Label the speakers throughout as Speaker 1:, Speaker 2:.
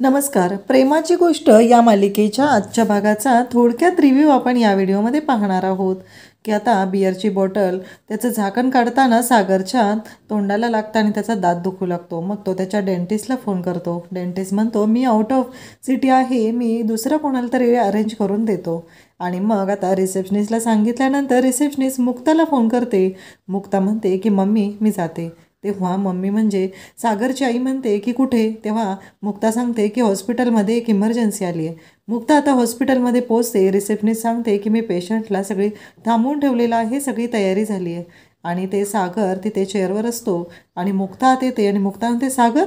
Speaker 1: नमस्कार. प्रेमाची गोष्ट या मालिकेच्या आजच्या भागाचा थोडक्यात रिव्ह्यू आपण या व्हिडिओमध्ये पाहणार आहोत की आता बिअरची बॉटल त्याचं झाकण काढताना सागरच्या तोंडाला लागतं आणि त्याचा दात दुखू लागतो. मग तो त्याच्या डेंटिस्टला फोन करतो. डेंटिस्ट म्हणतो, मी आउट ऑफ सिटी आहे, मी दुसरं कोणाला तरी अरेंज करून देतो. आणि मग आता रिसेप्शनिस्टला सांगितल्यानंतर रिसेप्शनिस्ट मुक्ताला फोन करते. मुक्ता म्हणते की मम्मी मी जाते. तेव्हा मम्मी म्हणजे सागरची आई म्हणते की कुठे? तेव्हा मुक्ता सांगते की हॉस्पिटलमध्ये एक इमर्जन्सी आली आहे. मुक्ता आता हॉस्पिटलमध्ये पोचते. रिसेप्शनिस्ट सांगते की मी पेशंटला सगळी थांबवून ठेवलेलं आहे, सगळी तयारी झाली आहे. आणि ते सागर तिथे चेअरवर असतो आणि मुक्ता आत येते आणि मुक्ता म्हणते सागर.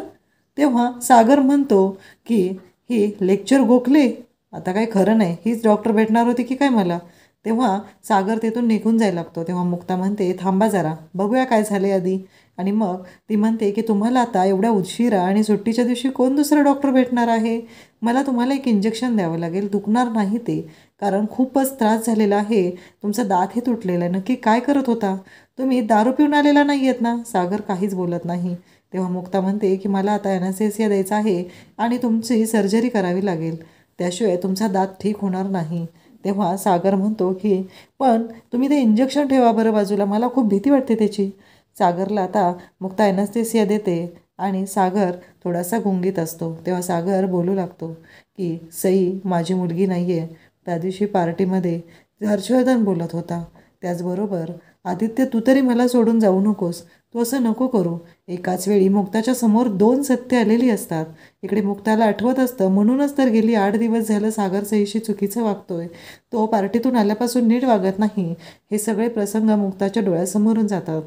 Speaker 1: तेव्हा सागर म्हणतो की ही लेक्चर गोखले, आता काय खरं नाही, हीच डॉक्टर भेटणार होती की काय मला? तेव्हा सागर तिथून निघून जायला लागतो. तेव्हा मुक्ता म्हणते थांबा जरा, बघूया काय झाले आधी. आणि मग ती म्हणते की तुम्हाला आता एवढ्या उशिरा आणि सुट्टीच्या दिवशी कोण दुसरा डॉक्टर भेटणार आहे? मला तुम्हाला एक इंजेक्शन द्यावं लागेल, दुखणार नाही ते, कारण खूपच त्रास झालेला आहे, तुमचा दातही तुटलेला आहे. नक्की काय करत होता तुम्ही? दारू पिऊन आलेला नाही आहेत ना? सागर काहीच बोलत नाही. तेव्हा मुक्ता म्हणते की मला आता ॲनेस्थेसिया द्यायचा आहे आणि तुमची सर्जरी करावी लागेल, त्याशिवाय तुमचा दात ठीक होणार नाही. तेव्हा सागर म्हणतो की पण तुम्ही ते इंजेक्शन ठेवा बरं बाजूला, मला खूप भीती वाटते त्याची. सागरला आता मुक्ता ॲनेस्थेसिया देते आणि सागर थोडासा गुंगीत असतो. तेव्हा सागर बोलू लागतो की सई माझी मुलगी नाही आहे. त्या दिवशी पार्टीमध्ये हर्षवर्धन बोलत होता, त्याचबरोबर आदित्य तू तरी मला सोडून जाऊ नकोस, तू असं नको करू. एकाच वेळी मुक्ताच्या समोर दोन सत्य आलेली असतात. इकडे मुक्ताला आठवत असतं, म्हणूनच तर गेली 8 दिवस झालं सागर सईशी चुकीचं वागतोय, तो पार्टीतून आल्यापासून नीट वागत नाही. हे सगळे प्रसंग मुक्ताच्या डोळ्यासमोरून जातात.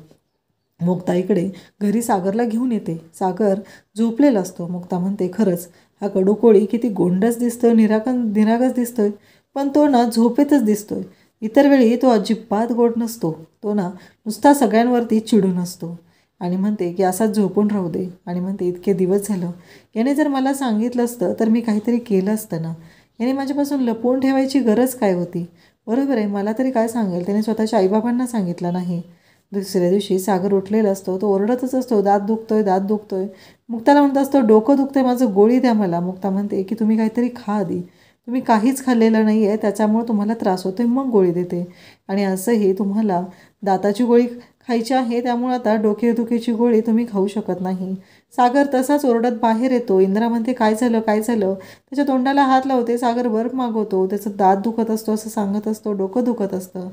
Speaker 1: मुक्ता इकडे घरी सागरला घेऊन येते. सागर झोपलेला असतो. मुक्ता म्हणते खरंच हा कडूकोळी किती गोंडस दिसतोय, निरागस दिसतोय, पण तो ना झोपेतच दिसतोय. इतर वेळी तो अजिबात गोड नसतो, तो ना नुसता सगळ्यांवरती चिडून असतो. आणि म्हणते की असाच झोपून राहू दे. आणि म्हणते इतके दिवस झालं, याने जर मला सांगितलं असतं तर मी काहीतरी केलं असतं ना. याने माझ्यापासून लपवून ठेवायची गरज काय होती? बरोबर आहे, मला तरी काय सांगेल, त्याने स्वतःच्या आईबाबांना सांगितलं नाही. दुसऱ्या दिवशी सागर उठलेला असतो. तो ओरडतच असतो, दात दुखतोय, दात दुखतोय. मुक्ताला म्हणत असतो डोकं दुखतंय माझं, गोळी द्या मला. मुक्ता म्हणते की तुम्ही काहीतरी खा आधी, तुम्ही काहीच खाल्लेलं नाही आहे, त्याच्यामुळे तुम्हाला त्रास होतोय, मग गोळी देते. आणि असंही तुम्हाला दाताची गोळी खायची आहे, त्यामुळे आता डोकेदुखीची गोळी तुम्ही खाऊ शकत नाही. सागर तसाच ओरडत बाहेर येतो. इंद्रा म्हणते काय झालं काय झालं, त्याच्या तोंडाला हात लावते. सागर बर्फ मागवतो, त्याचं दात दुखत असतो असं सांगत असतो, डोकं दुखत असतं.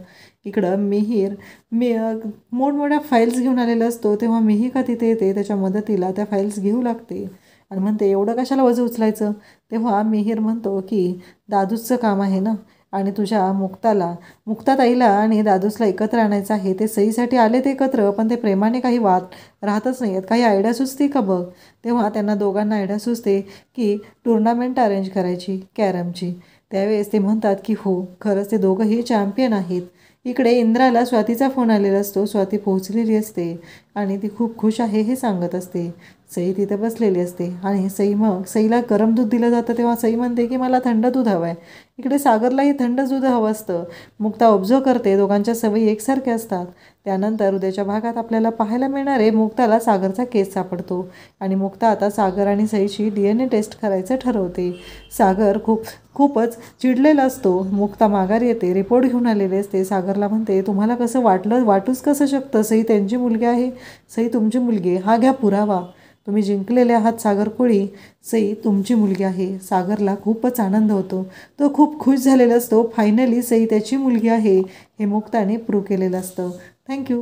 Speaker 1: इकडं मिहीर मोठमोठ्या फाईल्स घेऊन आलेला असतो. तेव्हा मिहिका तिथे येते, त्याच्या मदतीला त्या फाईल्स घेऊ लागते आणि म्हणते एवढं कशाला वजं उचलायचं. तेव्हा मिहीर म्हणतो की दादूचं काम आहे ना, आणि तुझ्या मुक्ताताईला आणि दादूसला एकत्र आणायचं आहे. ते सईसाठी आले ते एकत्र, पण ते प्रेमाने काही वाद राहतच नाही आहेत. काही आयडिया सुचते का बघ. तेव्हा त्यांना दोघांना आयडिया सुचते की टुर्नामेंट अरेंज करायची कॅरमची. त्यावेळेस ते म्हणतात की हो खरंच ते दोघंही चॅम्पियन आहेत. इकडे इंद्राला स्वातीचा फोन आलेला असतो. स्वाती पोहोचलेली असते आणि ती खूप खुश आहे हे सांगत असते. सई तिथे बसलेली असते आणि सईला गरम दूध दिलं जातं. तेव्हा सई म्हणते की मला थंड दूध हवं आहे. इकडे सागरलाही थंड दूध हवं असतं. मुक्ता ऑब्झर्व करते, दोघांच्या सवयी एकसारख्या असतात. त्यानंतर उद्याच्या भागात आपल्याला पाहायला मिळणार आहे मुक्ताला सागरचा केस सापडतो आणि मुक्ता आता सागर आणि सईची DNA टेस्ट करायचं ठरवते. सागर खूपच चिडलेला असतो. मुक्ता माघारी येते, रिपोर्ट घेऊन आलेले असते. सागरला म्हणते तुम्हाला कसं वाटलं, वाटूच कसं शकतं, सई त्यांची मुलगी आहे, सई तुमची मुलगी आहे, हा घ्या पुरावा, तुम्ही जिंकलेले आहात सागर कोळी, सई तुमची मुलगी आहे. सागरला खूपच आनंद होतो, तो खूप खुश झालेला असतो. फायनली सई त्याची मुलगी आहे हे मुक्ताने प्रूव्ह केलेलं असतं. थँक्यू.